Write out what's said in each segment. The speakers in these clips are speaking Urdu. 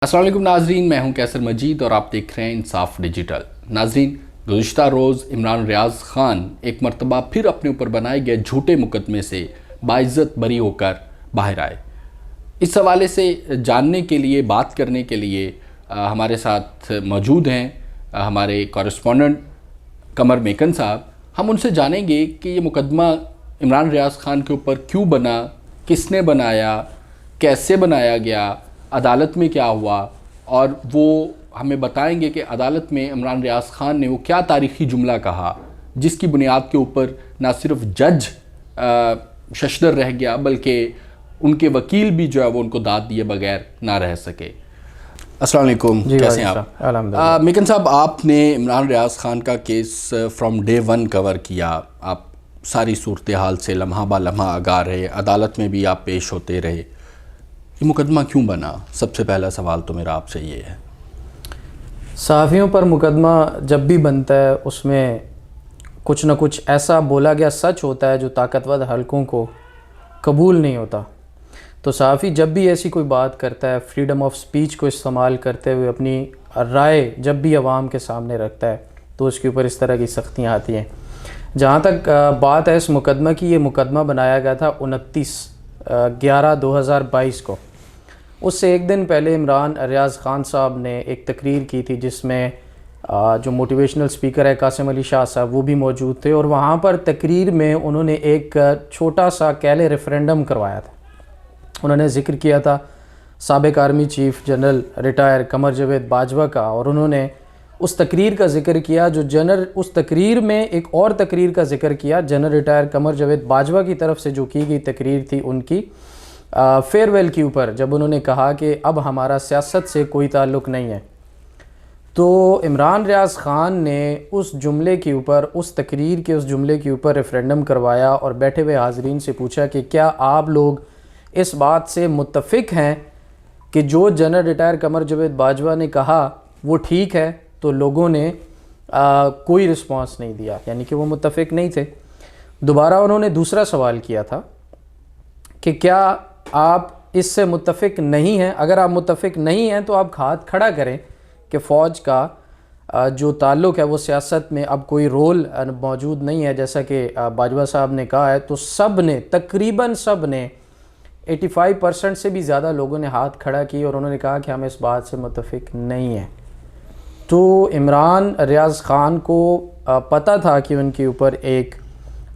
السلام علیکم ناظرین، میں ہوں کیسر مجید اور آپ دیکھ رہے ہیں انصاف ڈیجیٹل۔ ناظرین، گزشتہ روز عمران ریاض خان ایک مرتبہ پھر اپنے اوپر بنائے گئے جھوٹے مقدمے سے باعزت بری ہو کر باہر آئے۔ اس حوالے سے جاننے کے لیے، بات کرنے کے لیے ہمارے ساتھ موجود ہیں ہمارے کورسپونڈنٹ قمر میکن صاحب۔ ہم ان سے جانیں گے کہ یہ مقدمہ عمران ریاض خان کے اوپر کیوں بنا، کس نے بنایا، کیسے بنایا گیا، عدالت میں کیا ہوا، اور وہ ہمیں بتائیں گے کہ عدالت میں عمران ریاض خان نے وہ کیا تاریخی جملہ کہا جس کی بنیاد کے اوپر نہ صرف جج ششدر رہ گیا بلکہ ان کے وکیل بھی جو ہے وہ ان کو داد دیے بغیر نہ رہ سکے۔ السلام علیکم، کیسے ہیں آپ؟ الحمدللہ۔ میکن صاحب، آپ نے عمران ریاض خان کا کیس فرام ڈے ون کور کیا، آپ ساری صورتحال سے لمحہ با لمحہ آگاہ رہے، عدالت میں بھی آپ پیش ہوتے رہے۔ یہ مقدمہ کیوں بنا؟ سب سے پہلا سوال تو میرا آپ سے یہ ہے۔ صحافیوں پر مقدمہ جب بھی بنتا ہے اس میں کچھ نہ کچھ ایسا بولا گیا سچ ہوتا ہے جو طاقتور حلقوں کو قبول نہیں ہوتا۔ تو صحافی جب بھی ایسی کوئی بات کرتا ہے، فریڈم آف سپیچ کو استعمال کرتے ہوئے اپنی رائے جب بھی عوام کے سامنے رکھتا ہے تو اس کے اوپر اس طرح کی سختیاں آتی ہیں۔ جہاں تک بات ہے اس مقدمہ کی، یہ مقدمہ بنایا گیا تھا 29/11/2022 کو۔ اس سے ایک دن پہلے عمران ریاض خان صاحب نے ایک تقریر کی تھی جس میں جو موٹیویشنل سپیکر ہے قاسم علی شاہ صاحب وہ بھی موجود تھے، اور وہاں پر تقریر میں انہوں نے ایک چھوٹا سا کہلے ریفرینڈم کروایا تھا۔ انہوں نے ذکر کیا تھا سابق army chief general retire Qamar Javed Bajwa کا، اور انہوں نے اس تقریر کا ذکر کیا جو اس تقریر میں ایک اور تقریر کا ذکر کیا جنرل ریٹائر قمر جاوید باجوہ کی طرف سے جو کی گئی تقریر تھی ان کی فیئر ویل کے اوپر، جب انہوں نے کہا کہ اب ہمارا سیاست سے کوئی تعلق نہیں ہے۔ تو عمران ریاض خان نے اس جملے کے اوپر، اس تقریر کے اس جملے کے اوپر ریفرینڈم کروایا اور بیٹھے ہوئے حاضرین سے پوچھا کہ کیا آپ لوگ اس بات سے متفق ہیں کہ جو جنرل ریٹائر قمر جاوید باجوہ نے کہا وہ ٹھیک ہے؟ تو لوگوں نے کوئی رسپانس نہیں دیا، یعنی کہ وہ متفق نہیں تھے۔ دوبارہ انہوں نے دوسرا سوال کیا تھا کہ کیا آپ اس سے متفق نہیں ہیں؟ اگر آپ متفق نہیں ہیں تو آپ ہاتھ کھڑا کریں کہ فوج کا جو تعلق ہے وہ سیاست میں اب کوئی رول موجود نہیں ہے، جیسا کہ باجوہ صاحب نے کہا ہے۔ تو سب نے، تقریباً سب نے، 85% سے بھی زیادہ لوگوں نے ہاتھ کھڑا کی اور انہوں نے کہا کہ ہم اس بات سے متفق نہیں ہیں۔ تو عمران ریاض خان کو پتہ تھا کہ ان کے اوپر ایک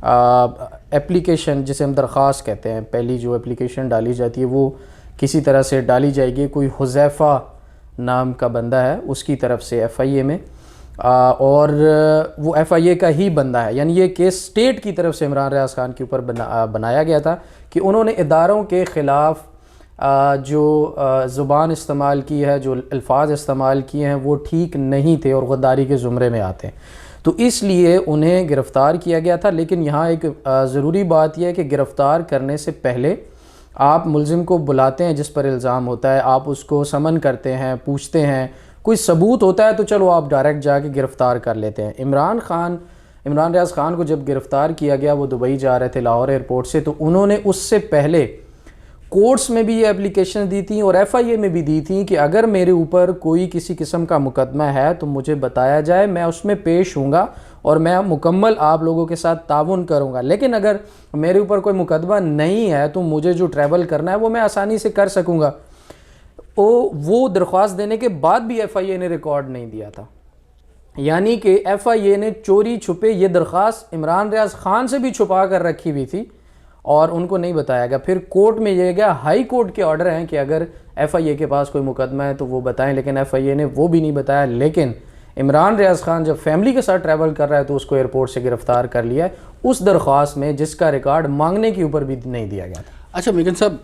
اپلیکیشن، جسے ہم درخواست کہتے ہیں، پہلی جو اپلیکیشن ڈالی جاتی ہے وہ کسی طرح سے ڈالی جائے گی، کوئی حذیفہ نام کا بندہ ہے اس کی طرف سے ایف آئی اے میں، اور وہ ایف آئی اے کا ہی بندہ ہے، یعنی یہ کیس اسٹیٹ کی طرف سے عمران ریاض خان کے اوپر بنایا گیا تھا کہ انہوں نے اداروں کے خلاف جو زبان استعمال کی ہے، جو الفاظ استعمال کیے ہیں وہ ٹھیک نہیں تھے اور غداری کے زمرے میں آتے ہیں۔ تو اس لیے انہیں گرفتار کیا گیا تھا۔ لیکن یہاں ایک ضروری بات یہ ہے کہ گرفتار کرنے سے پہلے آپ ملزم کو بلاتے ہیں جس پر الزام ہوتا ہے، آپ اس کو سمن کرتے ہیں، پوچھتے ہیں، کوئی ثبوت ہوتا ہے تو چلو آپ ڈائریکٹ جا کے گرفتار کر لیتے ہیں۔ عمران ریاض خان کو جب گرفتار کیا گیا، وہ دبئی جا رہے تھے لاہور ایئرپورٹ سے، تو انہوں نے اس سے پہلے کورٹس میں بھی یہ اپلیکیشن دی تھیں اور ایف آئی اے میں بھی دی تھیں کہ اگر میرے اوپر کوئی کسی قسم کا مقدمہ ہے تو مجھے بتایا جائے، میں اس میں پیش ہوں گا اور میں مکمل آپ لوگوں کے ساتھ تعاون کروں گا، لیکن اگر میرے اوپر کوئی مقدمہ نہیں ہے تو مجھے جو ٹریول کرنا ہے وہ میں آسانی سے کر سکوں گا۔ وہ درخواست دینے کے بعد بھی ایف آئی اے نے ریکارڈ نہیں دیا تھا، یعنی کہ ایف آئی اے نے چوری چھپے یہ درخواست عمران ریاض خان سے بھی چھپا کر رکھی ہوئی تھی اور ان کو نہیں بتایا گیا۔ پھر کورٹ میں یہ گیا، ہائی کورٹ کے آرڈر ہیں کہ اگر ایف آئی اے کے پاس کوئی مقدمہ ہے تو وہ بتائیں، لیکن ایف آئی اے نے وہ بھی نہیں بتایا۔ لیکن عمران ریاض خان جب فیملی کے ساتھ ٹریول کر رہا ہے تو اس کو ایئرپورٹ سے گرفتار کر لیا ہے اس درخواست میں، جس کا ریکارڈ مانگنے کے اوپر بھی نہیں دیا گیا تھا۔ اچھا میکن صاحب،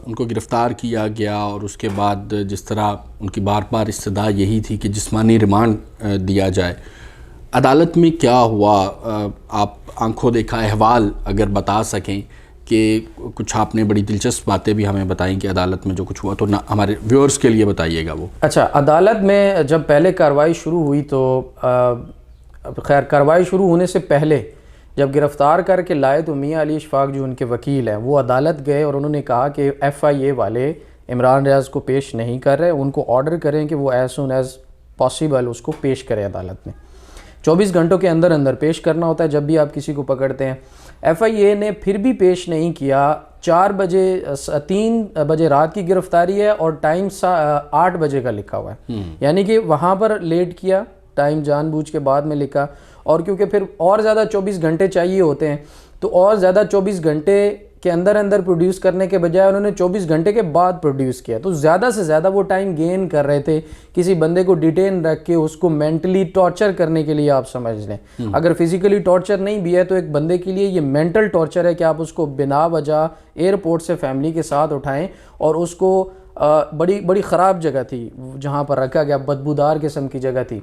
ان کو گرفتار کیا گیا اور اس کے بعد جس طرح ان کی بار بار استدعا یہی تھی کہ جسمانی ریمانڈ دیا جائے، عدالت میں کیا ہوا؟ آپ آنکھوں دیکھا احوال اگر بتا سکیں کہ کچھ آپ نے بڑی دلچسپ باتیں بھی ہمیں بتائیں کہ عدالت میں جو کچھ ہوا، تو ہمارے ویورز کے لیے بتائیے گا وہ۔ اچھا، عدالت میں جب پہلے کارروائی شروع ہوئی تو خیر کارروائی شروع ہونے سے پہلے جب گرفتار کر کے لائے تو میاں علی اشفاق جو ان کے وکیل ہیں وہ عدالت گئے اور انہوں نے کہا کہ ایف آئی اے والے عمران ریاض کو پیش نہیں کر رہے, ان کو آرڈر کریں کہ وہ ایز سون ایز پاسبل اس کو پیش کریں عدالت میں. 24 گھنٹوں کے اندر اندر پیش کرنا ہوتا ہے جب بھی آپ کسی کو پکڑتے ہیں. ایف آئی اے نے پھر بھی پیش نہیں کیا. 3 بجے رات کی گرفتاری ہے اور ٹائم 8 بجے کا لکھا ہوا ہے, یعنی کہ وہاں پر لیٹ کیا, ٹائم جان بوجھ کے بعد میں لکھا, اور کیونکہ پھر اور زیادہ 24 گھنٹے چاہیے ہوتے ہیں تو اور زیادہ 24 گھنٹے کے اندر اندر پروڈیوس کرنے کے بجائے انہوں نے 24 گھنٹے کے بعد پروڈیوس کیا. تو زیادہ سے زیادہ وہ ٹائم گین کر رہے تھے کسی بندے کو ڈیٹین رکھ کے اس کو مینٹلی ٹارچر کرنے کے لیے. آپ سمجھ لیں اگر فزیکلی ٹارچر نہیں بھی ہے تو ایک بندے کے لیے یہ مینٹل ٹارچر ہے کہ آپ اس کو بنا وجہ ایئرپورٹ سے فیملی کے ساتھ اٹھائیں اور اس کو بڑی خراب جگہ تھی جہاں پر رکھا گیا, بدبودار قسم کی جگہ تھی,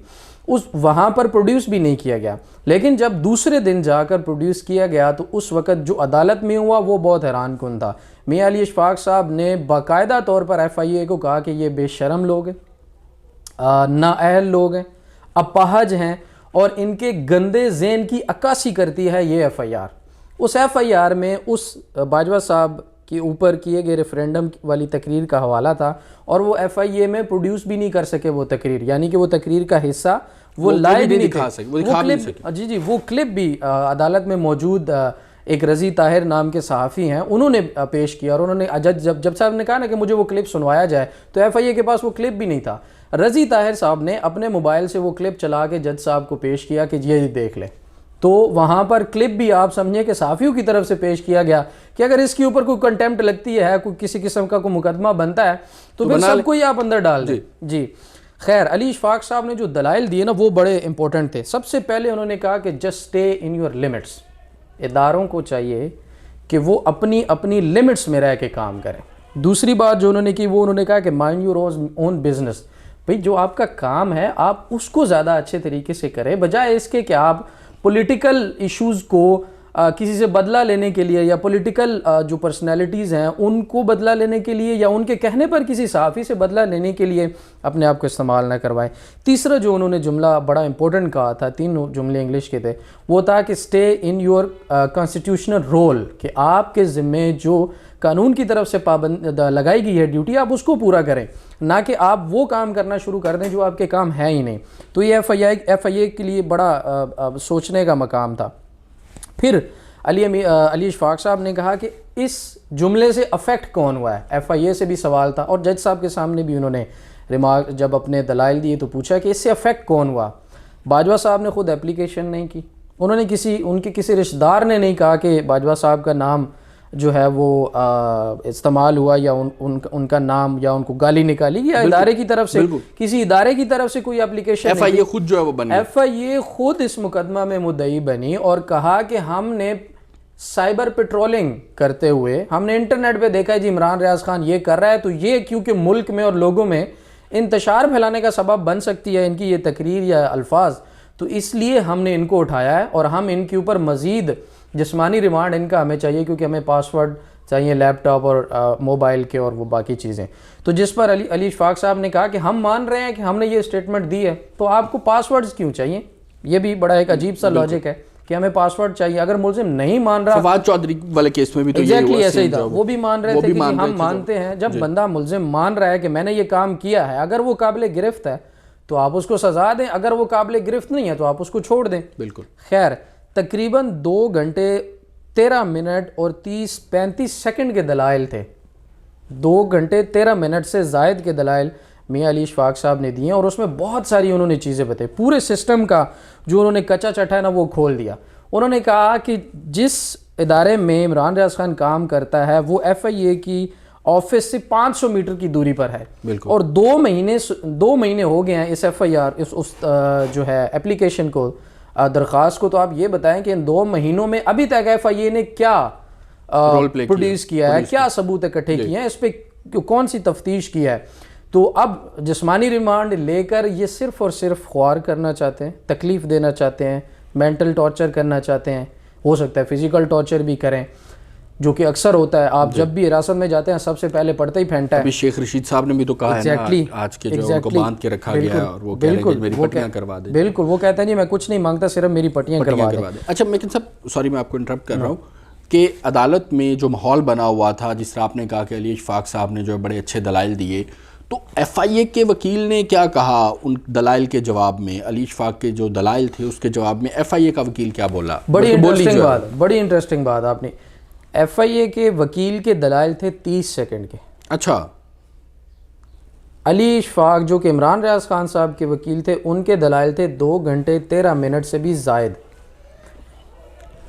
وہاں پر پروڈیوس بھی نہیں کیا گیا. لیکن جب دوسرے دن جا کر پروڈیوس کیا گیا تو اس وقت جو عدالت میں ہوا وہ بہت حیران کن تھا. میاں علی اشفاق صاحب نے باقاعدہ طور پر ایف آئی اے کو کہا کہ یہ بے شرم لوگ ہیں, نااہل لوگ ہیں, اپاہج ہیں, اور ان کے گندے ذہن کی عکاسی کرتی ہے یہ ایف آئی آر. اس ایف آئی آر میں اس باجوہ صاحب کے اوپر کیے گئے ریفرینڈم والی تقریر کا حوالہ تھا, اور وہ ایف آئی اے میں پروڈیوس بھی نہیں کر سکے وہ تقریر, یعنی کہ وہ تقریر کا حصہ وہ لائے بھی نہیں دکھا سکے. جی وہ کلپ بھی عدالت میں موجود ایک رضی طاہر نام کے صحافی ہیں, انہوں نے پیش کیا, اور انہوں نے جب صاحب نے کہا نا کہ مجھے وہ کلپ سنوایا جائے تو ایف آئی اے کے پاس وہ کلپ بھی نہیں تھا. رضی طاہر صاحب نے اپنے موبائل سے وہ کلپ چلا کے جج صاحب کو پیش کیا کہ یہ دیکھ لیں. تو وہاں پر کلپ بھی آپ سمجھیں کہ صحافیوں کی طرف سے پیش کیا گیا کہ اگر اس کے اوپر کوئی کنٹیمپٹ لگتی ہے, کوئی کسی قسم کا کوئی مقدمہ بنتا ہے تو پھر سب کو ہی آپ اندر ڈال دیں. جی خیر, علی اشفاق صاحب نے جو دلائل دیے نا وہ بڑے امپورٹنٹ تھے. سب سے پہلے انہوں نے کہا کہ just stay in your limits. اداروں کو چاہیے کہ وہ اپنی لمٹس میں رہ کے کام کریں. دوسری بات جو انہوں نے کی وہ انہوں نے کہا کہ مائنڈ یور اون بزنس. بھئی جو آپ کا کام ہے آپ اس کو زیادہ اچھے طریقے سے کریں, بجائے اس کے کہ آپ پولیٹیکل ایشوز کو کسی سے بدلہ لینے کے لیے یا پولیٹیکل جو پرسنالٹیز ہیں ان کو بدلہ لینے کے لیے یا ان کے کہنے پر کسی صحافی سے بدلہ لینے کے لیے اپنے آپ کو استعمال نہ کروائیں. تیسرا جو انہوں نے جملہ بڑا امپورٹنٹ کہا تھا, 3 جملے انگلش کے تھے, وہ تھا کہ stay in your constitutional role, کہ آپ کے ذمے جو قانون کی طرف سے پابند لگائی گئی ہے ڈیوٹی آپ اس کو پورا کریں, نہ کہ آپ وہ کام کرنا شروع کر دیں جو آپ کے کام ہے ہی نہیں. تو یہ ایف آئی اے کے لیے بڑا سوچنے کا مقام تھا. پھر علی اشفاق صاحب نے کہا کہ اس جملے سے افیکٹ کون ہوا ہے. ایف آئی اے سے بھی سوال تھا اور جج صاحب کے سامنے بھی انہوں نے ریمارک جب اپنے دلائل دیے تو پوچھا کہ اس سے افیکٹ کون ہوا. باجوہ صاحب نے خود اپلیکیشن نہیں کی, انہوں نے ان کے کسی رشتہ دار نے نہیں کہا کہ باجوہ صاحب کا نام جو ہے وہ استعمال ہوا یا ان کا نام یا ان کو گالی نکالی, یا ادارے کی طرف سے کسی ادارے کی طرف سے کوئی اپلیکیشن. ایف آئی اے خود جو ہے وہ بن گیا, ایف آئی اے خود اس مقدمہ میں مدعی بنی اور کہا کہ ہم نے سائبر پیٹرولنگ کرتے ہوئے ہم نے انٹرنیٹ پہ دیکھا ہے جی عمران ریاض خان یہ کر رہا ہے, تو یہ کیونکہ ملک میں اور لوگوں میں انتشار پھیلانے کا سبب بن سکتی ہے ان کی یہ تقریر یا الفاظ, تو اس لیے ہم نے ان کو اٹھایا ہے اور ہم ان کے اوپر مزید جسمانی ریمانڈ ان کا ہمیں چاہیے, کیونکہ ہمیں پاسورڈ چاہیے لیپ ٹاپ اور موبائل کے اور وہ باقی چیزیں. تو جس پر علی اشفاق صاحب نے کہا کہ ہم مان رہے ہیں کہ ہم نے یہ اسٹیٹمنٹ دی ہے تو آپ کو پاسورڈز کیوں چاہیے. یہ بھی بڑا ایک عجیب سا لاجک ہے کہ ہمیں پاسورڈ چاہیے. اگر ملزم نہیں مان رہا, فواد چودھری والے کیس میں بھی تو ایگزیکٹلی ایسے ہی تھا, وہ بھی مان رہے تھے کہ ہم مانتے ہیں. جب بندہ ملزم مان رہا ہے کہ میں نے یہ کام کیا ہے, اگر وہ قابل گرفت ہے تو آپ اس کو سزا دیں, اگر وہ قابل گرفت نہیں ہے تو آپ اس کو چھوڑ دیں. بالکل. خیر, تقریباً 2 گھنٹے 13 منٹ اور 35 سیکنڈ کے دلائل تھے. 2 گھنٹے 13 منٹ سے زائد کے دلائل میاں علی اشفاق صاحب نے دیے اور اس میں بہت ساری انہوں نے چیزیں بتائی. پورے سسٹم کا جو انہوں نے کچا چٹا ہے نا وہ کھول دیا. انہوں نے کہا کہ جس ادارے میں عمران ریاض خان کام کرتا ہے وہ ایف آئی اے کی آفس سے 500 میٹر کی دوری پر ہے, اور 2 مہینے ہو گئے ہیں اس ایف آئی آر اس جو ہے اپلیکیشن کو, درخواست کو. تو آپ یہ بتائیں کہ ان 2 مہینوں میں ابھی تک ایف آئی اے نے کیا پروڈیوس کیا ہے, کیا ثبوت اکٹھے کیے ہیں, اس پہ کون سی تفتیش کی ہے. تو اب جسمانی ریمانڈ لے کر یہ صرف اور صرف خوار کرنا چاہتے ہیں, تکلیف دینا چاہتے ہیں, مینٹل ٹارچر کرنا چاہتے ہیں, ہو سکتا ہے فزیکل ٹارچر بھی کریں, جو کہ اکثر ہوتا ہے. آپ جب بھی حراست میں جاتے ہیں سب سے پہلے پڑتا ہی پھینٹا ہے. ابھی شیخ رشید صاحب نے بھی تو کہا ہے نا آج کے جو ان کو باندھ کے رکھا گیا ہے اور وہ کہہ رہے ہیں کہ میری پٹیاں کروا دیں. بالکل, وہ کہتا ہے جی میں کچھ نہیں مانگتا, صرف میری پٹیاں کروا دیں. اچھا میکن صاحب, سوری میں آپ کو انٹرپٹ کر رہا ہوں, کہ عدالت میں جو ماحول بنا ہوا تھا، جس طرح آپ نے کہا کہ علی اشفاق صاحب نے جو بڑے اچھے دلائل دیے، تو ایف آئی اے کے وکیل نے کیا کہا ان دلائل کے جواب میں؟ علی اشفاق کے جو دلائل تھے اس کے جواب میں ایف آئی اے کا وکیل کیا بولا؟ بڑی انٹرسٹنگ بات آپ نے، ایف آئی اے کے وکیل کے دلائل تھے 30 سیکنڈ کے. اچھا. علی اشفاق جو کہ عمران ریاض خان صاحب کے وکیل تھے، ان کے دلائل تھے 2 گھنٹے 13 منٹ سے بھی زائد.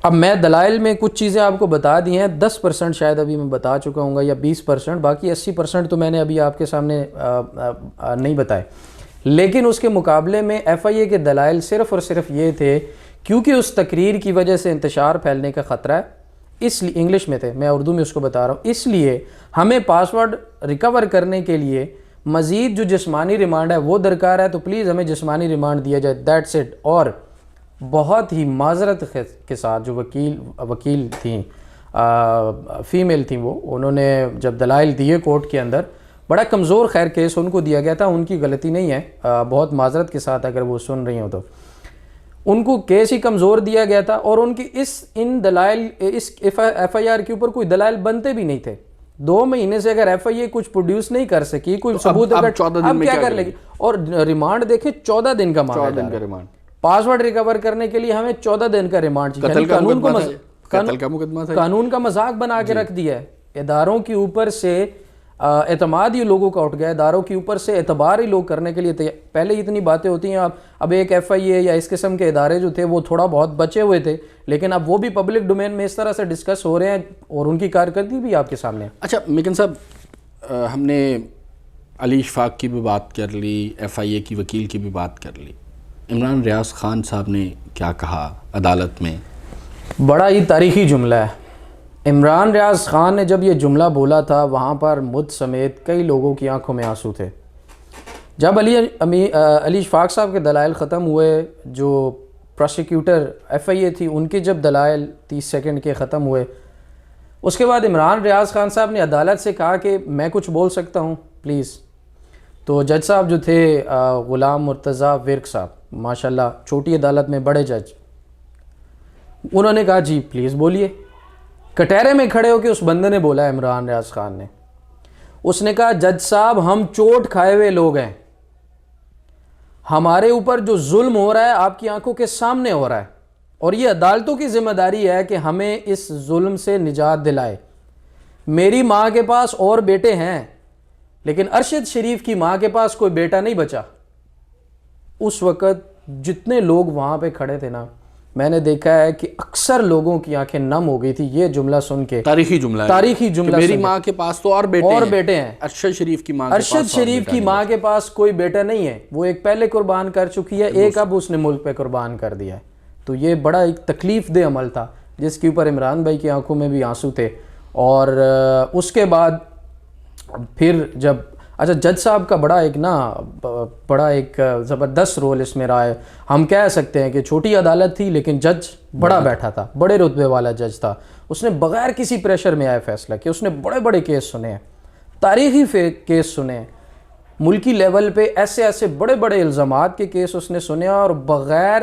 اب میں دلائل میں کچھ چیزیں آپ کو بتا دی ہیں، 10% شاید ابھی میں بتا چکا ہوں گا یا 20%، باقی 80% تو میں نے ابھی آپ کے سامنے نہیں بتائے. لیکن اس کے مقابلے میں ایف آئی اے کے دلائل صرف اور صرف یہ تھے کیونکہ اس تقریر کی وجہ سے انتشار پھیلنے کا خطرہ ہے، اس لیے انگلش میں تھے، میں اردو میں اس کو بتا رہا ہوں، اس لیے ہمیں پاسورڈ ریکور کرنے کے لیے مزید جو جسمانی ریمانڈ ہے وہ درکار ہے، تو پلیز ہمیں جسمانی ریمانڈ دیا جائے، دیٹس اٹ. اور بہت ہی معذرت کے ساتھ جو وکیل تھیں، فیمیل تھیں، وہ انہوں نے جب دلائل دیے کورٹ کے اندر، بڑا کمزور خیر کیس ان کو دیا گیا تھا، ان کی غلطی نہیں ہے، بہت معذرت کے ساتھ اگر وہ سن رہی ہوں تو ان کو کیس ہی کمزور دیا گیا تھا، اور ان کی ان دلائل اس ایف آئی آر کے اوپر کوئی دلائل بنتے بھی نہیں تھے. 2 مہینے سے اگر ایف آئی اے کچھ پروڈیوس نہیں کر سکی، کوئی ثبوت اگر اب کیا کر لے گی؟ اور ریمانڈ دیکھیں 14 دن کا مانگا، پاسورڈ ریکور کرنے کے لیے ہمیں 14 دن کا ریمانڈ چاہیے. قانون کا مذاق بنا کے رکھ دیا ہے. اداروں کے اوپر سے اعتماد ہی لوگوں کا اٹھ گیا، اداروں کے اوپر سے اعتبار ہی لوگ کرنے کے لیے پہلے اتنی باتیں ہوتی ہیں. اب ایک ایف آئی اے یا اس قسم کے ادارے جو تھے وہ تھوڑا بہت بچے ہوئے تھے، لیکن اب وہ بھی پبلک ڈومین میں اس طرح سے ڈسکس ہو رہے ہیں اور ان کی کارکردگی بھی آپ کے سامنے ہے. اچھا میکن صاحب، ہم نے علی اشفاق کی بھی بات کر لی، ایف آئی اے کی وکیل کی بھی بات کر لی. عمران ریاض خان صاحب نے کیا کہا عدالت میں؟ بڑا ہی تاریخی جملہ ہے. عمران ریاض خان نے جب یہ جملہ بولا تھا، وہاں پر مجھ سمیت کئی لوگوں کی آنکھوں میں آنسو تھے. جب علی اشفاق صاحب کے دلائل ختم ہوئے، جو پروسیکیوٹر ایف آئی اے تھی ان کے جب دلائل 30 سیکنڈ کے ختم ہوئے، اس کے بعد عمران ریاض خان صاحب نے عدالت سے کہا کہ میں کچھ بول سکتا ہوں پلیز. تو جج صاحب جو تھے غلام مرتضیٰ ورک صاحب، ماشاءاللہ چھوٹی عدالت میں بڑے جج، انہوں نے کہا جی پلیز بولیے. کٹہرے میں کھڑے ہو کے اس بندے نے بولا، عمران ریاض خان نے، اس نے کہا جج صاحب ہم چوٹ کھائے ہوئے لوگ ہیں، ہمارے اوپر جو ظلم ہو رہا ہے آپ کی آنکھوں کے سامنے ہو رہا ہے، اور یہ عدالتوں کی ذمہ داری ہے کہ ہمیں اس ظلم سے نجات دلائے. میری ماں کے پاس اور بیٹے ہیں، لیکن ارشد شریف کی ماں کے پاس کوئی بیٹا نہیں بچا. اس وقت جتنے لوگ وہاں پہ کھڑے تھے نا، میں نے دیکھا ہے کہ اکثر لوگوں کی آنکھیں نم ہو گئی تھی یہ جملہ سن کے. تاریخی جملہ میری ماں کے پاس تو اور بیٹے ہیں. ارشد شریف کی ماں کے پاس کوئی بیٹا نہیں ہے، وہ ایک پہلے قربان کر چکی ہے، ایک اب اس نے ملک پہ قربان کر دیا ہے. تو یہ بڑا ایک تکلیف دہ عمل تھا جس کے اوپر عمران بھائی کی آنکھوں میں بھی آنسو تھے. اور اس کے بعد پھر جب جج صاحب کا بڑا ایک زبردست رول اس میں رہا ہے. ہم کہہ سکتے ہیں کہ چھوٹی عدالت تھی لیکن جج بڑا بیٹھا تھا، بڑے رتبے والا جج تھا. اس نے بغیر کسی پریشر میں آئے فیصلہ کیا. اس نے بڑے بڑے کیس سنے ہیں، تاریخی کیس سنے ہیں، ملکی لیول پہ ایسے بڑے بڑے الزامات کے کیس اس نے سنے، اور بغیر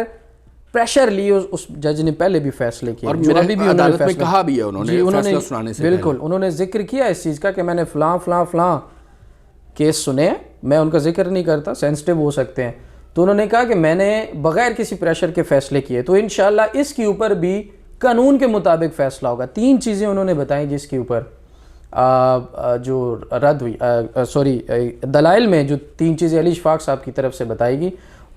پریشر لیے اس جج نے پہلے بھی فیصلے کیے. اور عدالت میں کہا بھی ہے انہوں نے فیصلہ سنانے سے بالکل انہوں نے ذکر کیا اس چیز کا کہ میں نے فلاں کیس سنے ہیں. میں ان کا ذکر نہیں کرتا، سینسٹیو ہو سکتے ہیں. تو انہوں نے کہا کہ میں نے بغیر کسی پریشر کے فیصلے کیے. تو انشاءاللہ اس کے اوپر بھی قانون کے مطابق فیصلہ ہوگا. 3 چیزیں انہوں نے بتائیں جس کے اوپر جو رد ہوئی، دلائل میں جو 3 چیزیں علی اشفاق صاحب کی طرف سے بتائی گی،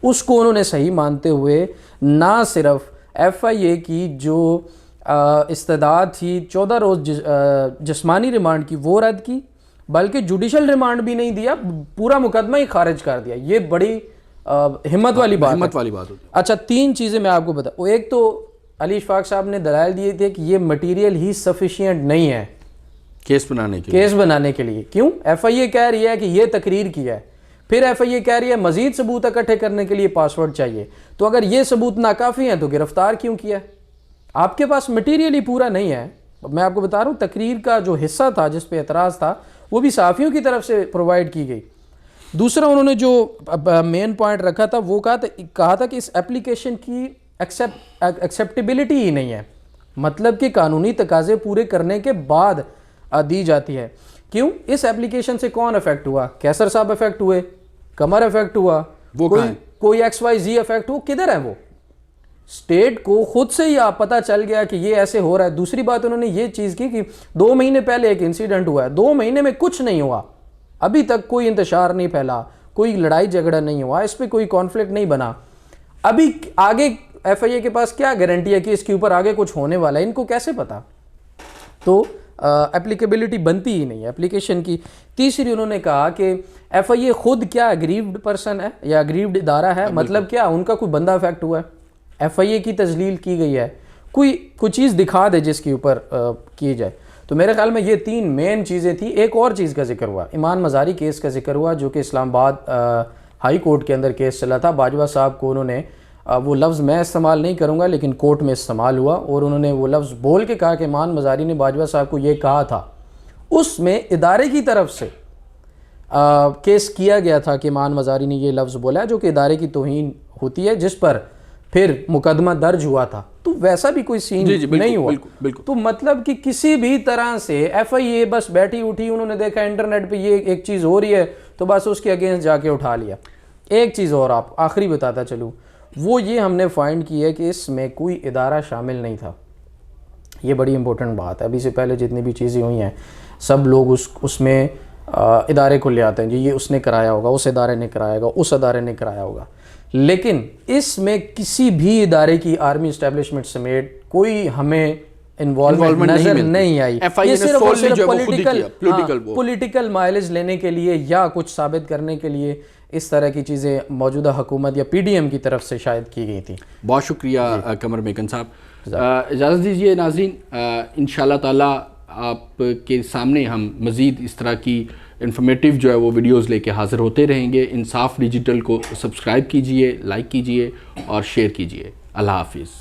اس کو انہوں نے صحیح مانتے ہوئے نہ صرف ایف آئی اے کی جو استدعا تھی 14 روز جسمانی ریمانڈ کی وہ رد کی، بلکہ جوڈیشل ریمانڈ بھی نہیں دیا، پورا مقدمہ ہی خارج کر دیا. یہ بڑی ہمت والی بات ہوتی. اچھا 3 چیزیں میں آپ کو بتاؤں. ایک تو علی اشفاق صاحب نے دلائل دیے تھے کہ یہ مٹیریل ہی سفیشینٹ نہیں ہے کیس بنانے کے لیے. کیوں؟ ایف آئی اے کہہ رہی ہے کہ یہ تقریر کیا ہے، پھر ایف آئی اے کہہ رہی ہے مزید ثبوت اکٹھے کرنے کے لیے پاسورڈ چاہیے. تو اگر یہ ثبوت ناکافی ہیں تو گرفتار کیوں کیا؟ آپ کے پاس مٹیریل ہی پورا نہیں ہے. میں آپ کو بتا رہا ہوں تقریر کا جو حصہ تھا جس پہ اعتراض تھا وہ بھی صحافیوں کی طرف سے پرووائڈ کی گئی. دوسرا انہوں نے جو مین پوائنٹ رکھا تھا وہ کہا تھا کہ اس ایپلیکیشن کی ایکسیپٹیبلٹی ہی نہیں ہے. مطلب کہ قانونی تقاضے پورے کرنے کے بعد دی جاتی ہے. کیوں؟ اس ایپلیکیشن سے کون افیکٹ ہوا؟ کیسر صاحب افیکٹ ہوئے، قمر افیکٹ ہوا، کوئی XYZ افیکٹ ہو، کدھر ہے وہ؟ اسٹیٹ کو خود سے ہی آپ پتہ چل گیا کہ یہ ایسے ہو رہا ہے. دوسری بات انہوں نے یہ چیز کی کہ 2 مہینے پہلے ایک انسیڈنٹ ہوا ہے، 2 مہینے میں کچھ نہیں ہوا، ابھی تک کوئی انتشار نہیں پھیلا، کوئی لڑائی جھگڑا نہیں ہوا، اس پہ کوئی کانفلکٹ نہیں بنا. ابھی آگے FIA کے پاس کیا گارنٹی ہے کہ اس کے اوپر آگے کچھ ہونے والا ہے؟ ان کو کیسے پتا؟ تو اپلیکیبلٹی بنتی ہی نہیں ہے اپلیکیشن کی. تیسری انہوں نے کہا کہ FIA خود کیا اگریوڈ پرسن ہے یا اگریوڈ ادارہ ہے، مطلب کیا ان کا کوئی بندہ افیکٹ ہوا ہے، FIA کی تذلیل کی گئی ہے، کوئی چیز دکھا دے جس کے اوپر کی جائے. تو میرے خیال میں یہ 3 مین چیزیں تھیں. ایک اور چیز کا ذکر ہوا، ایمان مزاری کیس کا ذکر ہوا، جو کہ اسلام آباد ہائی کورٹ کے اندر کیس چلا تھا. باجوہ صاحب کو انہوں نے وہ لفظ میں استعمال نہیں کروں گا لیکن کورٹ میں استعمال ہوا، اور انہوں نے وہ لفظ بول کے کہا کہ ایمان مزاری نے باجوہ صاحب کو یہ کہا تھا. اس میں ادارے کی طرف سے کیس کیا گیا تھا کہ ایمان مزاری نے یہ لفظ بولا ہے، جو کہ ادارے کی توہین ہوتی ہے، جس پر پھر مقدمہ درج ہوا تھا. تو ویسا بھی کوئی سین نہیں ہوا. تو مطلب کہ کسی بھی طرح سے FIA بس بیٹھی اٹھی، انہوں نے دیکھا انٹرنیٹ پہ یہ ایک چیز ہو رہی ہے تو بس اس کے اگینسٹ جا کے اٹھا لیا. ایک چیز اور آپ آخری بتاتا چلوں، وہ یہ ہم نے فائنڈ کی ہے کہ اس میں کوئی ادارہ شامل نہیں تھا. یہ بڑی امپورٹنٹ بات ہے. ابھی سے پہلے جتنی بھی چیزیں ہوئی ہیں سب لوگ اس میں ادارے کو لے آتے ہیں، جی یہ اس نے کرایا ہوگا، اس ادارے نے کرایا ہوگا، اس ادارے نے کرایا ہوگا. لیکن اس میں کسی بھی ادارے کی آرمی اسٹیبلشمنٹ سمیت کوئی ہمیں انوالومنٹ نظر نہیں آئی. یہ صرف پولیٹیکل مائلیج لینے کے لیے یا کچھ ثابت کرنے کے لیے اس طرح کی چیزیں موجودہ حکومت یا PDM کی طرف سے شاید کی گئی تھیں. بہت شکریہ قمر میکن صاحب. اجازت دیجیے ناظرین، انشاءاللہ تعالی آپ کے سامنے ہم مزید اس طرح کی انفارمیٹیو جو ہے وہ ویڈیوز لے کے حاضر ہوتے رہیں گے. انصاف ڈیجیٹل کو سبسکرائب کیجئے، لائک کیجئے اور شیئر کیجئے. اللہ حافظ.